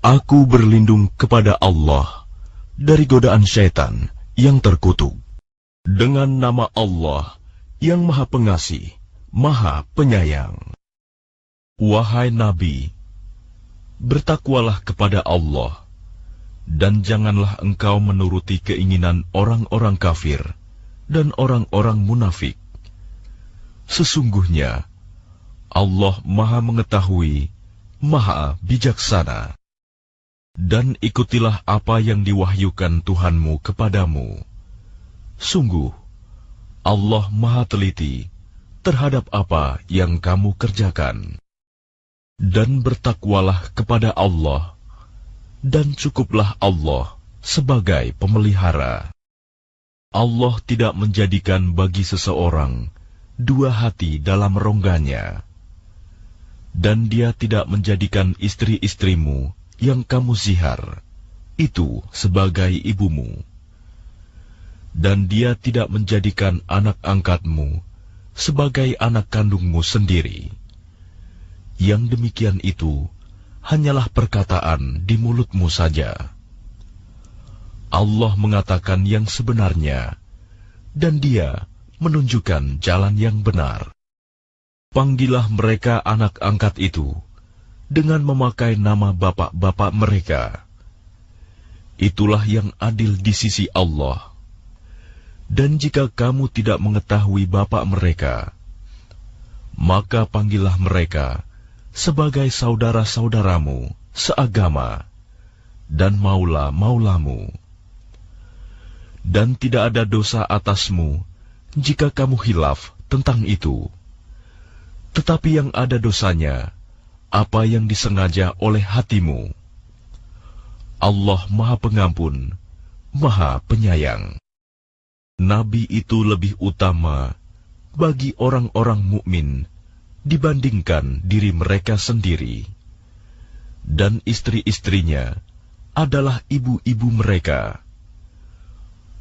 Aku berlindung kepada Allah dari godaan syaitan yang terkutuk. Dengan nama Allah yang Maha Pengasih, Maha Penyayang. Wahai Nabi, bertakwalah kepada Allah, dan janganlah engkau menuruti keinginan orang-orang kafir dan orang-orang munafik. Sesungguhnya Allah Maha Mengetahui, Maha Bijaksana. Dan ikutilah apa yang diwahyukan Tuhanmu kepadamu. Sungguh, Allah Maha Teliti terhadap apa yang kamu kerjakan. Dan bertakwalah kepada Allah, dan cukuplah Allah sebagai pemelihara. Allah tidak menjadikan bagi seseorang dua hati dalam rongganya. Dan Dia tidak menjadikan istri-istrimu yang kamu zihar itu sebagai ibumu. Dan Dia tidak menjadikan anak angkatmu sebagai anak kandungmu sendiri. Yang demikian itu hanyalah perkataan di mulutmu saja. Allah mengatakan yang sebenarnya, dan Dia menunjukkan jalan yang benar. Panggillah mereka anak angkat itu dengan memakai nama bapak-bapak mereka. Itulah yang adil di sisi Allah. Dan jika kamu tidak mengetahui bapak mereka, maka panggillah mereka sebagai saudara-saudaramu seagama dan maula-maulamu. Dan tidak ada dosa atasmu jika kamu khilaf tentang itu. Tetapi yang ada dosanya apa yang disengaja oleh hatimu. Allah Maha Pengampun, Maha Penyayang. Nabi itu lebih utama bagi orang-orang mukmin dibandingkan diri mereka sendiri. Dan istri-istrinya adalah ibu-ibu mereka.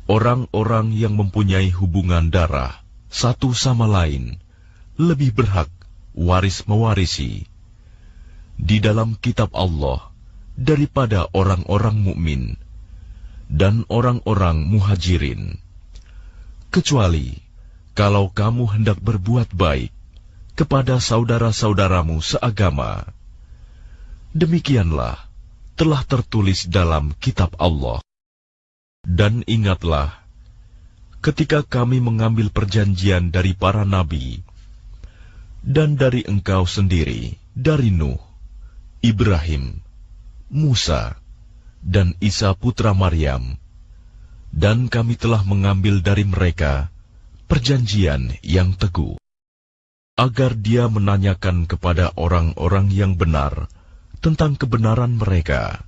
Orang-orang yang mempunyai hubungan darah satu sama lain lebih berhak waris-mewarisi di dalam kitab Allah daripada orang-orang mukmin dan orang-orang muhajirin, kecuali kalau kamu hendak berbuat baik kepada saudara-saudaramu seagama. Demikianlah telah tertulis dalam kitab Allah. Dan ingatlah, ketika kami mengambil perjanjian dari para nabi dan dari engkau sendiri, dari Nuh, Ibrahim, Musa, dan Isa putra Maryam, dan kami telah mengambil dari mereka perjanjian yang teguh, agar Dia menanyakan kepada orang-orang yang benar tentang kebenaran mereka.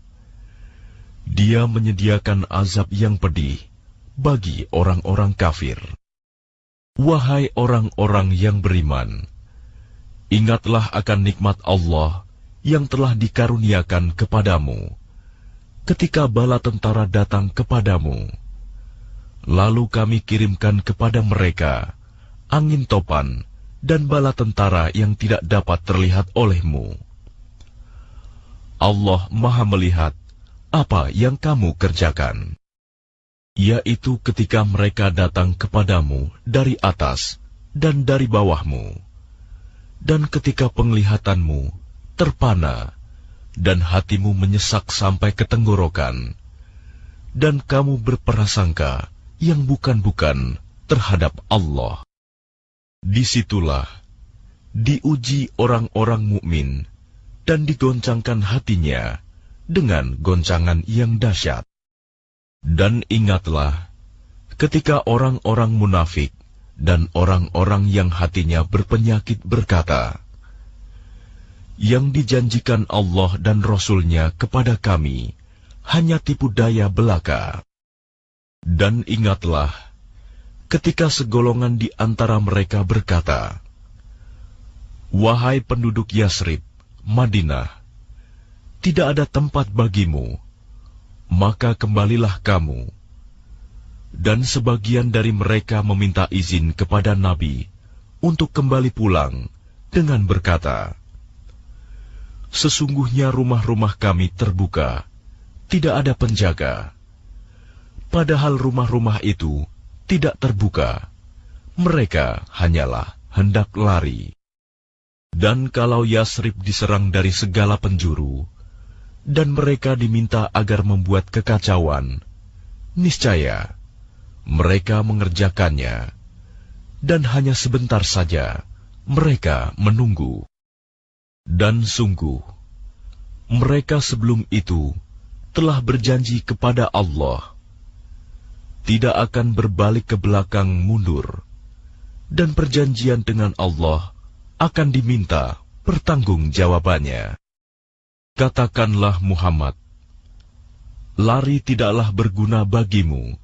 Dia menyediakan azab yang pedih bagi orang-orang kafir. Wahai orang-orang yang beriman, ingatlah akan nikmat Allah yang telah dikaruniakan kepadamu, ketika bala tentara datang kepadamu. Lalu kami kirimkan kepada mereka angin topan dan bala tentara yang tidak dapat terlihat olehmu. Allah Maha melihat apa yang kamu kerjakan, yaitu ketika mereka datang kepadamu dari atas dan dari bawahmu, dan ketika penglihatanmu terpana, dan hatimu menyesak sampai ke tenggorokan, dan kamu berprasangka yang bukan-bukan terhadap Allah. Disitulah diuji orang-orang mukmin dan digoncangkan hatinya dengan goncangan yang dahsyat. Dan ingatlah ketika orang-orang munafik dan orang-orang yang hatinya berpenyakit berkata, yang dijanjikan Allah dan Rasul-Nya kepada kami hanya tipu daya belaka. Dan ingatlah ketika segolongan di antara mereka berkata, wahai penduduk Yasrib, Madinah, tidak ada tempat bagimu, maka kembalilah kamu. Dan sebagian dari mereka meminta izin kepada Nabi untuk kembali pulang dengan berkata, Sesungguhnya rumah-rumah kami terbuka, tidak ada penjaga. Padahal rumah-rumah itu tidak terbuka, mereka hanyalah hendak lari. Dan kalau Yasrib diserang dari segala penjuru, dan mereka diminta agar membuat kekacauan, niscaya mereka mengerjakannya, dan hanya sebentar saja mereka menunggu. Dan sungguh, mereka sebelum itu telah berjanji kepada Allah, tidak akan berbalik ke belakang mundur, dan perjanjian dengan Allah akan diminta pertanggungjawabannya. Katakanlah Muhammad, lari tidaklah berguna bagimu.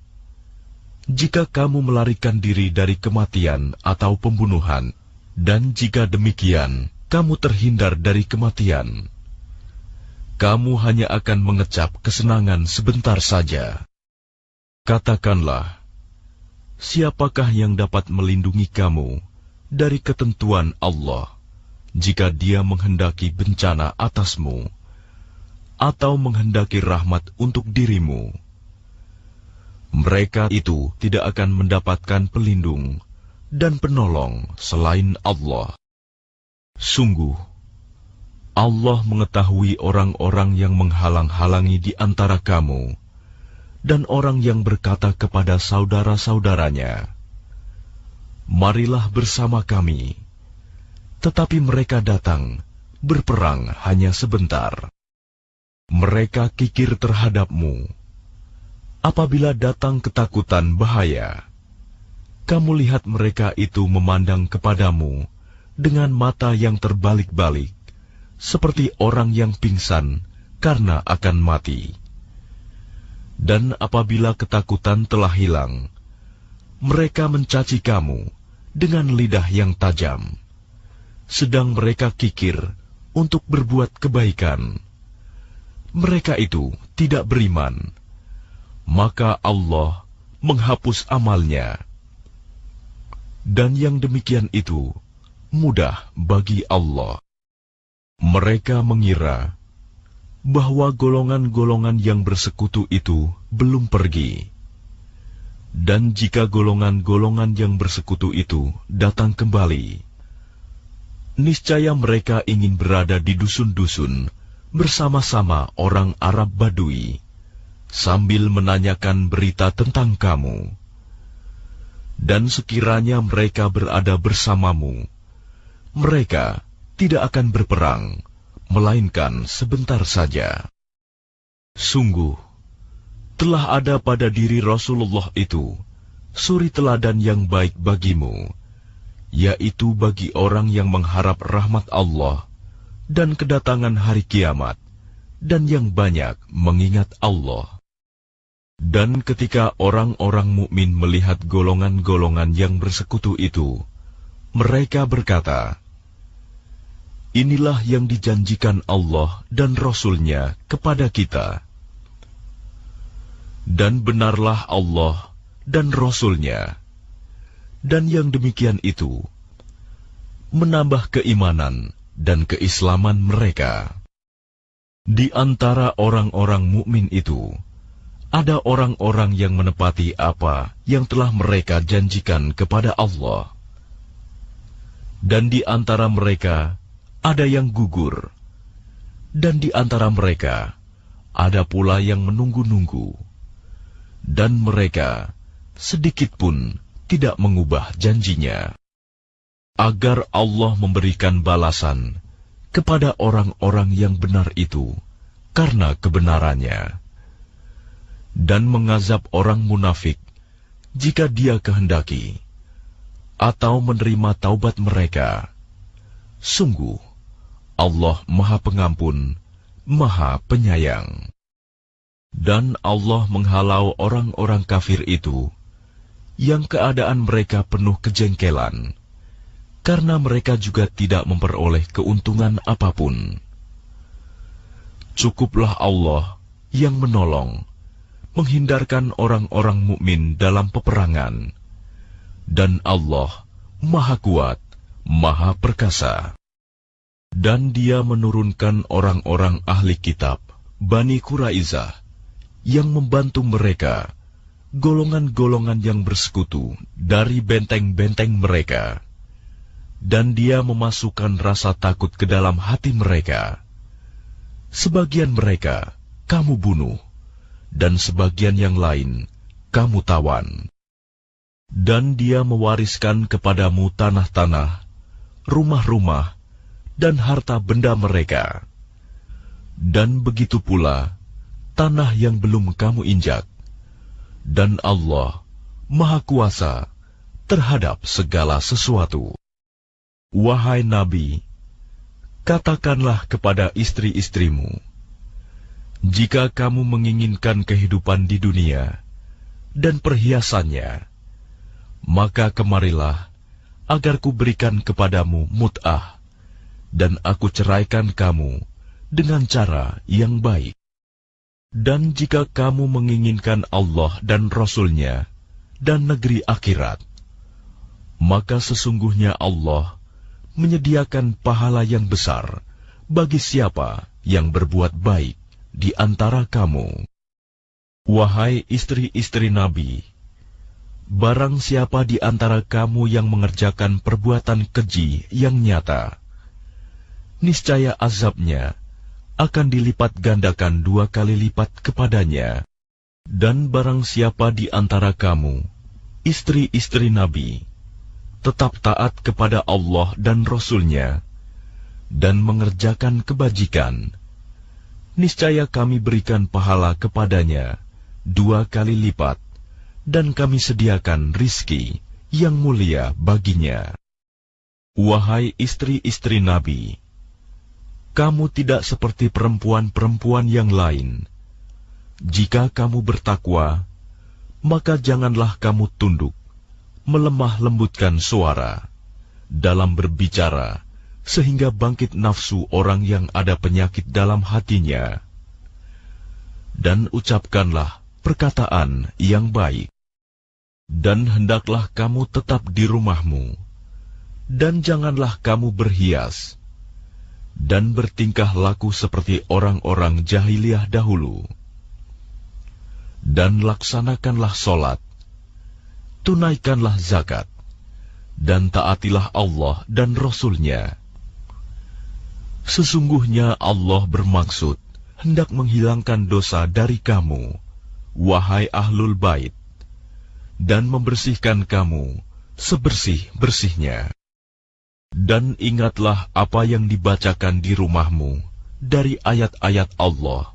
Jika kamu melarikan diri dari kematian atau pembunuhan, dan jika demikian kamu terhindar dari kematian, kamu hanya akan mengecap kesenangan sebentar saja. Katakanlah, siapakah yang dapat melindungi kamu dari ketentuan Allah jika Dia menghendaki bencana atasmu atau menghendaki rahmat untuk dirimu? Mereka itu tidak akan mendapatkan pelindung dan penolong selain Allah. Sungguh, Allah mengetahui orang-orang yang menghalang-halangi di antara kamu dan orang yang berkata kepada saudara-saudaranya, marilah bersama kami. Tetapi mereka datang, berperang hanya sebentar. Mereka kikir terhadapmu. Apabila datang ketakutan bahaya, kamu lihat mereka itu memandang kepadamu dengan mata yang terbalik-balik, seperti orang yang pingsan karena akan mati. Dan apabila ketakutan telah hilang, mereka mencaci kamu dengan lidah yang tajam, sedang mereka kikir untuk berbuat kebaikan. Mereka itu tidak beriman, maka Allah menghapus amalnya. Dan yang demikian itu mudah bagi Allah. Mereka mengira bahwa golongan-golongan yang bersekutu itu belum pergi. Dan jika golongan-golongan yang bersekutu itu datang kembali, niscaya mereka ingin berada di dusun-dusun bersama-sama orang Arab Badui, sambil menanyakan berita tentang kamu. Dan sekiranya mereka berada bersamamu, mereka tidak akan berperang, melainkan sebentar saja. Sungguh, telah ada pada diri Rasulullah itu suri teladan yang baik bagimu, yaitu bagi orang yang mengharap rahmat Allah dan kedatangan hari kiamat, dan yang banyak mengingat Allah. Dan ketika orang-orang mukmin melihat golongan-golongan yang bersekutu itu, mereka berkata, inilah yang dijanjikan Allah dan Rasul-Nya kepada kita. Dan benarlah Allah dan Rasul-Nya. Dan yang demikian itu menambah keimanan dan keislaman mereka. Di antara orang-orang mukmin itu, ada orang-orang yang menepati apa yang telah mereka janjikan kepada Allah. Dan di antara mereka ada yang gugur, dan di antara mereka ada pula yang menunggu-nunggu, dan mereka sedikit pun tidak mengubah janjinya, agar Allah memberikan balasan kepada orang-orang yang benar itu karena kebenarannya, dan mengazab orang munafik jika Dia kehendaki, atau menerima taubat mereka. Sungguh, Allah Maha Pengampun, Maha Penyayang. Dan Allah menghalau orang-orang kafir itu, yang keadaan mereka penuh kejengkelan, karena mereka juga tidak memperoleh keuntungan apapun. Cukuplah Allah yang menolong, menghindarkan orang-orang mukmin dalam peperangan, dan Allah Maha Kuat, Maha Perkasa. Dan Dia menurunkan orang-orang ahli kitab, Bani Quraizah, yang membantu mereka, golongan-golongan yang bersekutu dari benteng-benteng mereka. Dan Dia memasukkan rasa takut ke dalam hati mereka. Sebagian mereka kamu bunuh, dan sebagian yang lain kamu tawan. Dan Dia mewariskan kepadamu tanah-tanah, rumah-rumah, dan harta benda mereka. Dan begitu pula tanah yang belum kamu injak. Dan Allah Maha Kuasa terhadap segala sesuatu. Wahai Nabi, katakanlah kepada istri-istrimu, jika kamu menginginkan kehidupan di dunia dan perhiasannya, maka kemarilah agar kuberikan kepadamu mut'ah, dan aku ceraikan kamu dengan cara yang baik. Dan jika kamu menginginkan Allah dan Rasul-Nya dan negeri akhirat, maka sesungguhnya Allah menyediakan pahala yang besar bagi siapa yang berbuat baik di antara kamu. Wahai istri-istri Nabi, barang siapa di antara kamu yang mengerjakan perbuatan keji yang nyata, niscaya azabnya akan dilipat gandakan 2 kali lipat kepadanya. Dan barang siapa di antara kamu, istri-istri Nabi, tetap taat kepada Allah dan Rasul-Nya, dan mengerjakan kebajikan, niscaya kami berikan pahala kepadanya 2 kali lipat, dan kami sediakan rizki yang mulia baginya. Wahai istri-istri Nabi, kamu tidak seperti perempuan-perempuan yang lain. Jika kamu bertakwa, maka janganlah kamu tunduk, melemah lembutkan suara dalam berbicara, sehingga bangkit nafsu orang yang ada penyakit dalam hatinya. Dan ucapkanlah perkataan yang baik. Dan hendaklah kamu tetap di rumahmu, dan janganlah kamu berhias, dan bertingkah laku seperti orang-orang jahiliyah dahulu. Dan laksanakanlah solat, tunaikanlah zakat, dan taatilah Allah dan Rasul-Nya. Sesungguhnya Allah bermaksud hendak menghilangkan dosa dari kamu, wahai ahlul bait, dan membersihkan kamu sebersih-bersihnya. Dan ingatlah apa yang dibacakan di rumahmu dari ayat-ayat Allah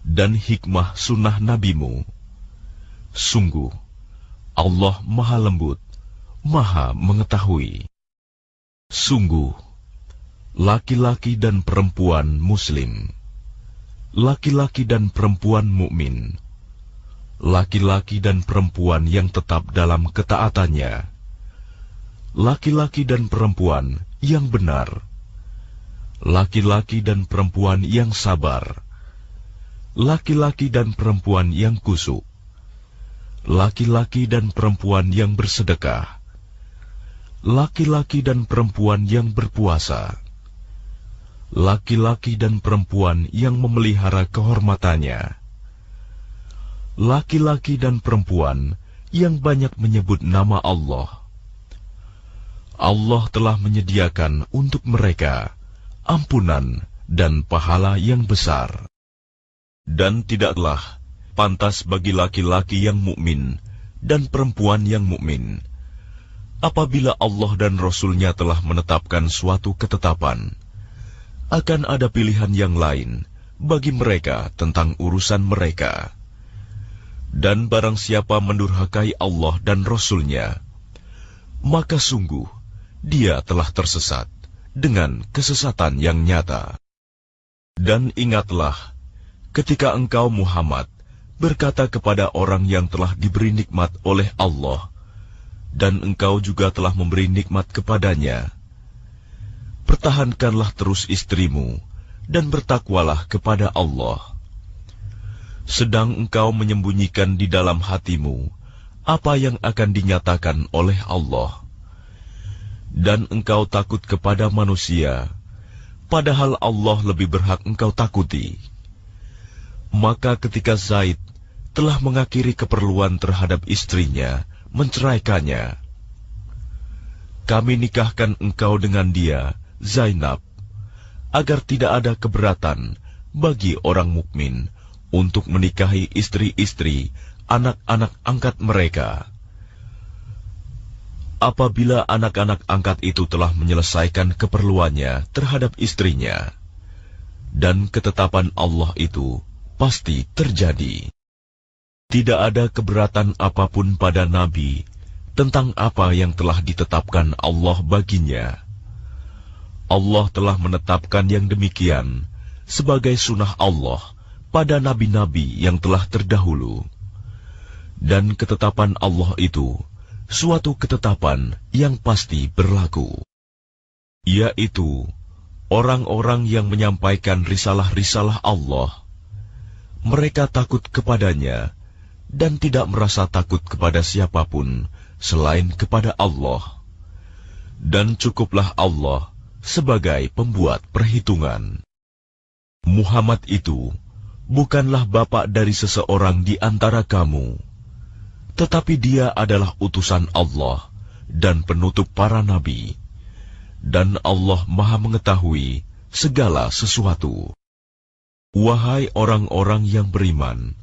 dan hikmah sunnah nabimu. Sungguh, Allah Maha Lembut, Maha Mengetahui. Sungguh, laki-laki dan perempuan Muslim, laki-laki dan perempuan mukmin, laki-laki dan perempuan yang tetap dalam ketaatannya, laki-laki dan perempuan yang benar, laki-laki dan perempuan yang sabar, laki-laki dan perempuan yang kusuk, laki-laki dan perempuan yang bersedekah, laki-laki dan perempuan yang berpuasa, laki-laki dan perempuan yang memelihara kehormatannya, laki-laki dan perempuan yang banyak menyebut nama Allah. Allah telah menyediakan untuk mereka ampunan dan pahala yang besar. Dan tidaklah pantas bagi laki-laki yang mukmin dan perempuan yang mukmin, apabila Allah dan Rasul-Nya telah menetapkan suatu ketetapan, akan ada pilihan yang lain bagi mereka tentang urusan mereka. Dan barang siapa mendurhakai Allah dan Rasul-Nya, maka sungguh dia telah tersesat dengan kesesatan yang nyata. Dan ingatlah ketika engkau Muhammad berkata kepada orang yang telah diberi nikmat oleh Allah, dan engkau juga telah memberi nikmat kepadanya, pertahankanlah terus istrimu dan bertakwalah kepada Allah. Sedang engkau menyembunyikan di dalam hatimu apa yang akan dinyatakan oleh Allah. Dan engkau takut kepada manusia padahal Allah lebih berhak engkau takuti. Maka ketika Zaid telah mengakhiri keperluan terhadap istrinya, menceraikannya, kami nikahkan engkau dengan dia, Zainab, agar tidak ada keberatan bagi orang mukmin untuk menikahi istri-istri anak-anak angkat mereka. Apabila anak-anak angkat itu telah menyelesaikan keperluannya terhadap istrinya, dan ketetapan Allah itu pasti terjadi. Tidak ada keberatan apapun pada Nabi tentang apa yang telah ditetapkan Allah baginya. Allah telah menetapkan yang demikian sebagai sunnah Allah pada nabi-nabi yang telah terdahulu. Dan ketetapan Allah itu suatu ketetapan yang pasti berlaku, yaitu orang-orang yang menyampaikan risalah-risalah Allah. Mereka takut kepadanya dan tidak merasa takut kepada siapapun selain kepada Allah. Dan cukuplah Allah sebagai pembuat perhitungan. Muhammad itu bukanlah bapa dari seseorang di antara kamu, tetapi dia adalah utusan Allah dan penutup para nabi, dan Allah Maha mengetahui segala sesuatu. Wahai orang-orang yang beriman,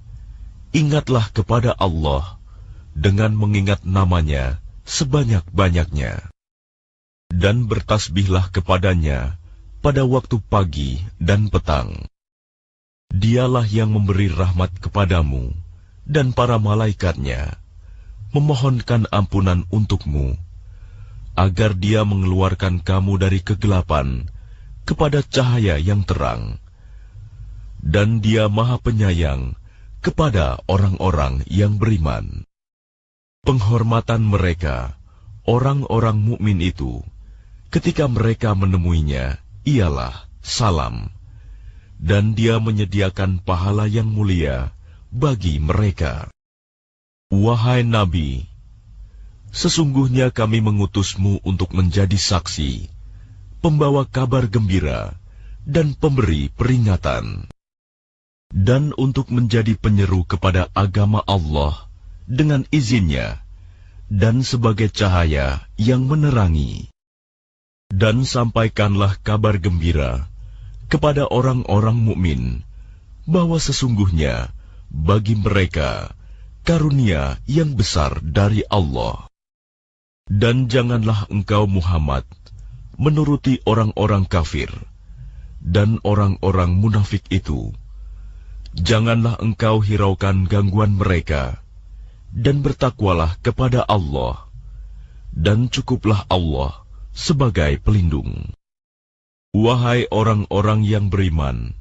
ingatlah kepada Allah dengan mengingat namanya sebanyak-banyaknya, dan bertasbihlah kepadanya pada waktu pagi dan petang. Dialah yang memberi rahmat kepadamu dan para malaikatnya, memohonkan ampunan untukmu, agar dia mengeluarkan kamu dari kegelapan kepada cahaya yang terang. Dan dia Maha Penyayang kepada orang-orang yang beriman. Penghormatan mereka, orang-orang mukmin itu, ketika mereka menemuinya, ialah salam, dan dia menyediakan pahala yang mulia bagi mereka. Wahai Nabi, sesungguhnya kami mengutusmu untuk menjadi saksi, pembawa kabar gembira, dan pemberi peringatan, dan untuk menjadi penyeru kepada agama Allah dengan izinnya, dan sebagai cahaya yang menerangi. Dan sampaikanlah kabar gembira kepada orang-orang mukmin bahwa sesungguhnya bagi mereka karunia yang besar dari Allah. Dan janganlah engkau Muhammad menuruti orang-orang kafir dan orang-orang munafik itu. Janganlah engkau hiraukan gangguan mereka, dan bertakwalah kepada Allah, dan cukuplah Allah sebagai pelindung. Wahai orang-orang yang beriman,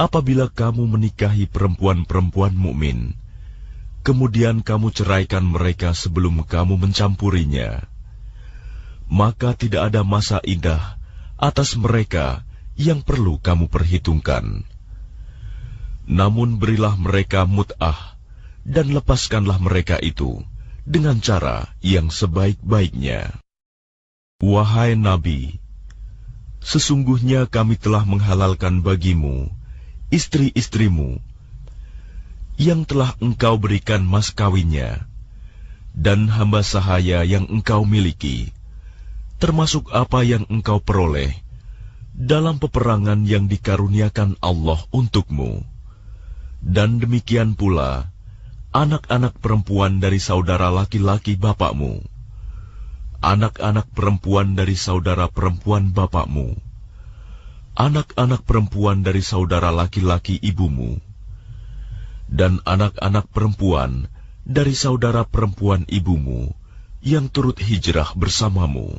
apabila kamu menikahi perempuan-perempuan mukmin, kemudian kamu ceraikan mereka sebelum kamu mencampurinya, maka tidak ada masa indah atas mereka yang perlu kamu perhitungkan. Namun berilah mereka mut'ah, dan lepaskanlah mereka itu dengan cara yang sebaik-baiknya. Wahai Nabi, sesungguhnya kami telah menghalalkan bagimu istri-istrimu yang telah engkau berikan mas kawinnya, dan hamba sahaya yang engkau miliki, termasuk apa yang engkau peroleh dalam peperangan yang dikaruniakan Allah untukmu. Dan demikian pula anak-anak perempuan dari saudara laki-laki bapakmu, anak-anak perempuan dari saudara perempuan bapakmu, anak-anak perempuan dari saudara laki-laki ibumu, dan anak-anak perempuan dari saudara perempuan ibumu yang turut hijrah bersamamu,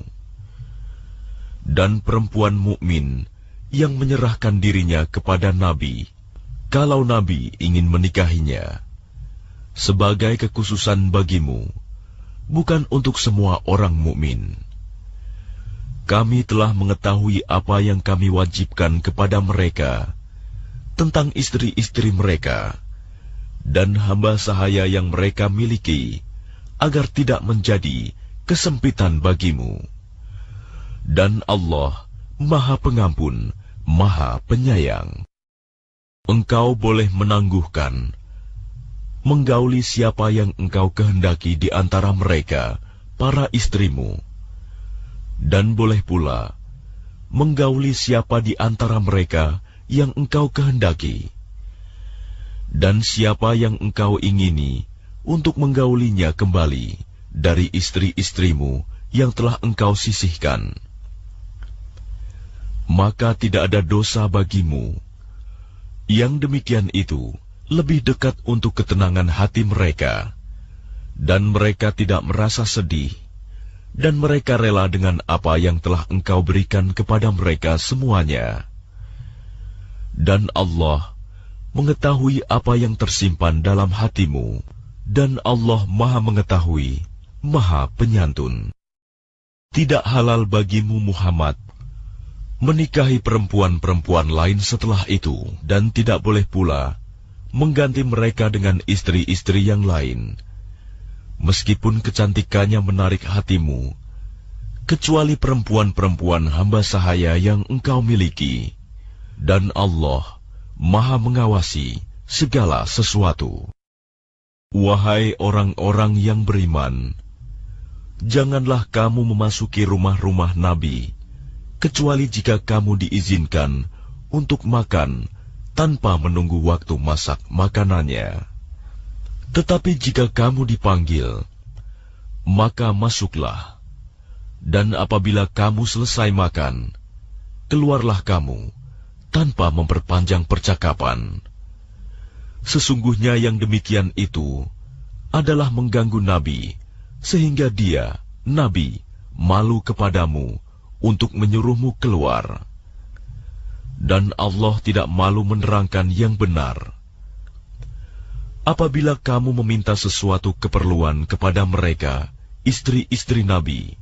dan perempuan mukmin yang menyerahkan dirinya kepada Nabi, kalau Nabi ingin menikahinya, sebagai kekhususan bagimu, bukan untuk semua orang mukmin. Kami telah mengetahui apa yang kami wajibkan kepada mereka tentang istri-istri mereka dan hamba sahaya yang mereka miliki, agar tidak menjadi kesempitan bagimu. Dan Allah Maha Pengampun, Maha Penyayang. Engkau boleh menangguhkan, menggauli siapa yang engkau kehendaki di antara mereka, para istrimu, dan boleh pula menggauli siapa di antara mereka yang engkau kehendaki, dan siapa yang engkau ingini untuk menggaulinya kembali dari istri-istrimu yang telah engkau sisihkan. Maka tidak ada dosa bagimu. Yang demikian itu lebih dekat untuk ketenangan hati mereka, dan mereka tidak merasa sedih, dan mereka rela dengan apa yang telah engkau berikan kepada mereka semuanya. Dan Allah mengetahui apa yang tersimpan dalam hatimu, dan Allah Maha Mengetahui, Maha Penyantun. Tidak halal bagimu Muhammad menikahi perempuan-perempuan lain setelah itu, dan tidak boleh pula mengganti mereka dengan istri-istri yang lain, meskipun kecantikannya menarik hatimu, kecuali perempuan-perempuan hamba sahaya yang engkau miliki, dan Allah Maha Mengawasi segala sesuatu. Wahai orang-orang yang beriman, janganlah kamu memasuki rumah-rumah Nabi, kecuali jika kamu diizinkan untuk makan tanpa menunggu waktu masak makanannya. Tetapi jika kamu dipanggil, maka masuklah, dan apabila kamu selesai makan, keluarlah kamu tanpa memperpanjang percakapan. Sesungguhnya yang demikian itu adalah mengganggu Nabi, sehingga dia, Nabi, malu kepadamu untuk menyuruhmu keluar. Dan Allah tidak malu menerangkan yang benar. Apabila kamu meminta sesuatu keperluan kepada mereka, istri-istri Nabi,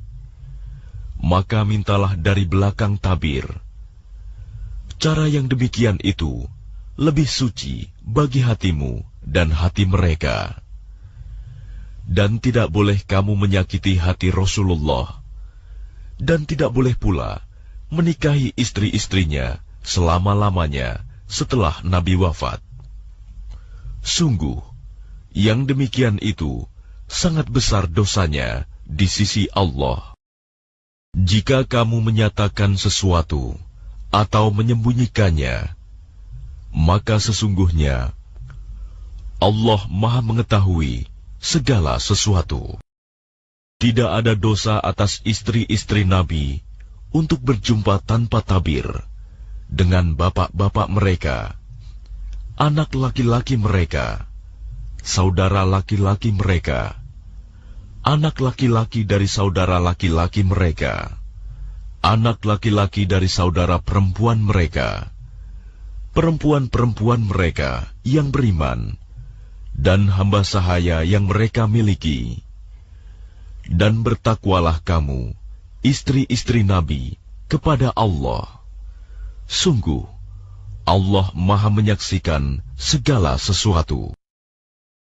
maka mintalah dari belakang tabir. Cara yang demikian itu lebih suci bagi hatimu dan hati mereka. Dan tidak boleh kamu menyakiti hati Rasulullah, dan tidak boleh pula menikahi istri-istrinya selama-lamanya setelah Nabi wafat. Sungguh, yang demikian itu sangat besar dosanya di sisi Allah. Jika kamu menyatakan sesuatu atau menyembunyikannya, maka sesungguhnya Allah Maha Mengetahui segala sesuatu. Tidak ada dosa atas istri-istri Nabi untuk berjumpa tanpa tabir dengan bapak-bapak mereka, anak laki-laki mereka, saudara laki-laki mereka, anak laki-laki dari saudara laki-laki mereka, anak laki-laki dari saudara perempuan mereka, perempuan-perempuan mereka yang beriman, dan hamba sahaya yang mereka miliki. Dan bertakwalah kamu, istri-istri Nabi, kepada Allah. Sungguh, Allah Maha menyaksikan segala sesuatu.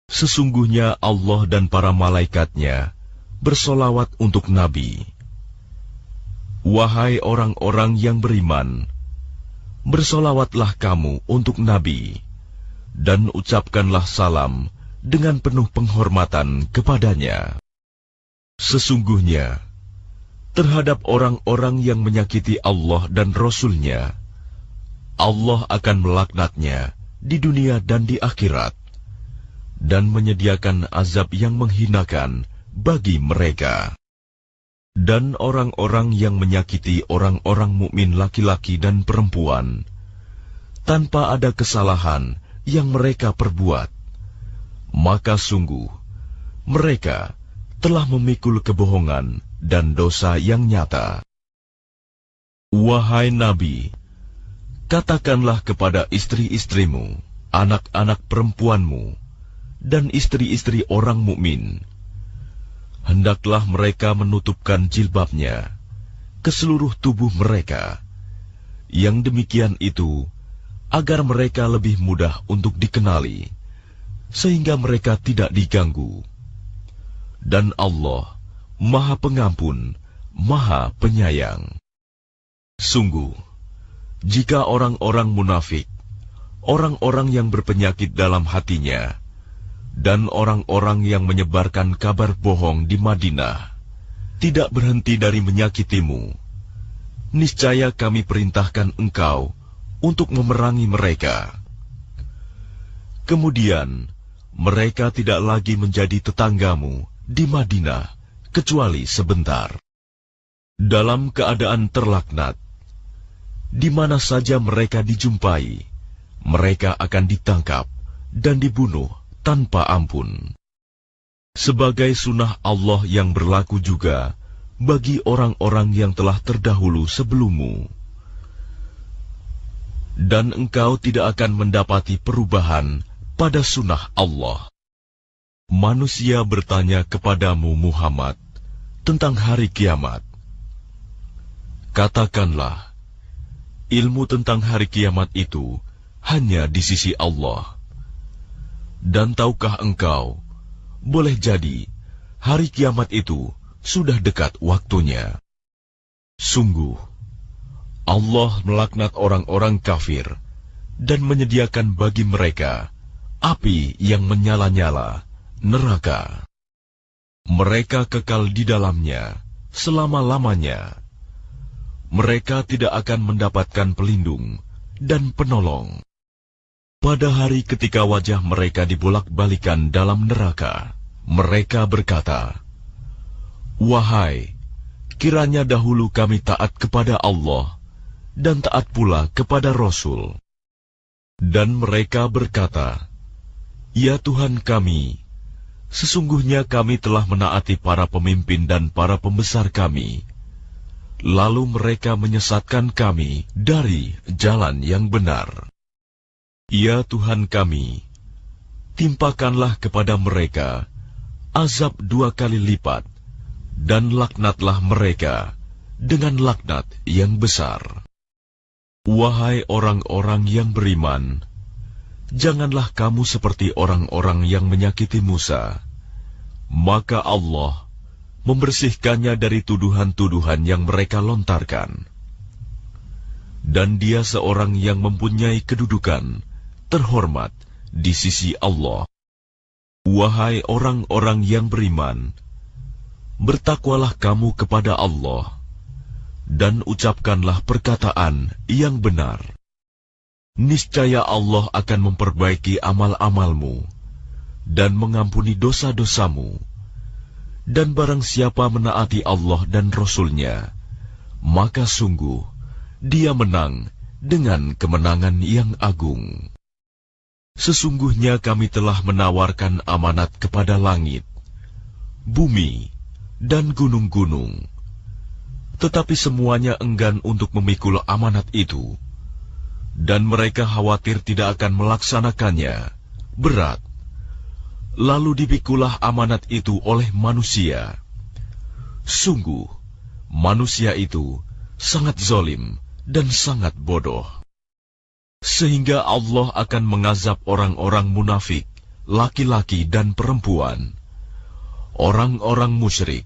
Sesungguhnya Allah dan para malaikatnya bersolawat untuk Nabi. Wahai orang-orang yang beriman, bersolawatlah kamu untuk Nabi, dan ucapkanlah salam dengan penuh penghormatan kepadanya. Sesungguhnya, terhadap orang-orang yang menyakiti Allah dan Rasul-Nya, Allah akan melaknatnya di dunia dan di akhirat, dan menyediakan azab yang menghinakan bagi mereka. Dan orang-orang yang menyakiti orang-orang mukmin laki-laki dan perempuan, tanpa ada kesalahan yang mereka perbuat, maka sungguh mereka telah memikul kebohongan dan dosa yang nyata. Wahai Nabi, katakanlah kepada istri-istrimu, anak-anak perempuanmu, dan istri-istri orang mukmin, hendaklah mereka menutupkan jilbabnya ke seluruh tubuh mereka. Yang demikian itu agar mereka lebih mudah untuk dikenali, sehingga mereka tidak diganggu. Dan Allah Maha Pengampun, Maha Penyayang. Sungguh, jika orang-orang munafik, orang-orang yang berpenyakit dalam hatinya, dan orang-orang yang menyebarkan kabar bohong di Madinah, tidak berhenti dari menyakitimu, niscaya kami perintahkan engkau untuk memerangi mereka. Kemudian, mereka tidak lagi menjadi tetanggamu di Madinah, kecuali sebentar. Dalam keadaan terlaknat, di mana saja mereka dijumpai, mereka akan ditangkap dan dibunuh tanpa ampun. Sebagai sunnah Allah yang berlaku juga bagi orang-orang yang telah terdahulu sebelummu. Dan engkau tidak akan mendapati perubahan pada sunnah Allah. Manusia bertanya kepadamu Muhammad tentang hari kiamat. Katakanlah, ilmu tentang hari kiamat itu hanya di sisi Allah. Dan tahukah engkau, boleh jadi hari kiamat itu sudah dekat waktunya. Sungguh, Allah melaknat orang-orang kafir dan menyediakan bagi mereka api yang menyala-nyala, neraka. Mereka kekal di dalamnya selama-lamanya. Mereka tidak akan mendapatkan pelindung dan penolong. Pada hari ketika wajah mereka dibolak-balikan dalam neraka, mereka berkata, "Wahai, kiranya dahulu kami taat kepada Allah dan taat pula kepada Rasul." Dan mereka berkata, "Ya Tuhan kami, sesungguhnya kami telah menaati para pemimpin dan para pembesar kami, lalu mereka menyesatkan kami dari jalan yang benar. Ya Tuhan kami, timpakanlah kepada mereka azab 2 kali lipat, dan laknatlah mereka dengan laknat yang besar." Wahai orang-orang yang beriman, janganlah kamu seperti orang-orang yang menyakiti Musa. Maka Allah membersihkannya dari tuduhan-tuduhan yang mereka lontarkan. Dan dia seorang yang mempunyai kedudukan terhormat di sisi Allah. Wahai orang-orang yang beriman, bertakwalah kamu kepada Allah, dan ucapkanlah perkataan yang benar. Niscaya Allah akan memperbaiki amal-amalmu dan mengampuni dosa-dosamu. Dan barang siapa menaati Allah dan Rasul-Nya, maka sungguh dia menang dengan kemenangan yang agung. Sesungguhnya kami telah menawarkan amanat kepada langit, bumi, dan gunung-gunung. Tetapi semuanya enggan untuk memikul amanat itu, dan mereka khawatir tidak akan melaksanakannya, berat. Lalu dipikulah amanat itu oleh manusia. Sungguh, manusia itu sangat zalim dan sangat bodoh. Sehingga Allah akan mengazab orang-orang munafik, laki-laki dan perempuan, orang-orang musyrik,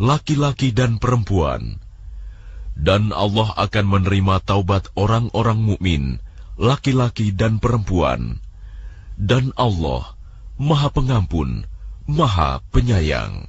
laki-laki dan perempuan. Dan Allah akan menerima taubat orang-orang mukmin, laki-laki dan perempuan. Dan Allah Maha Pengampun, Maha Penyayang.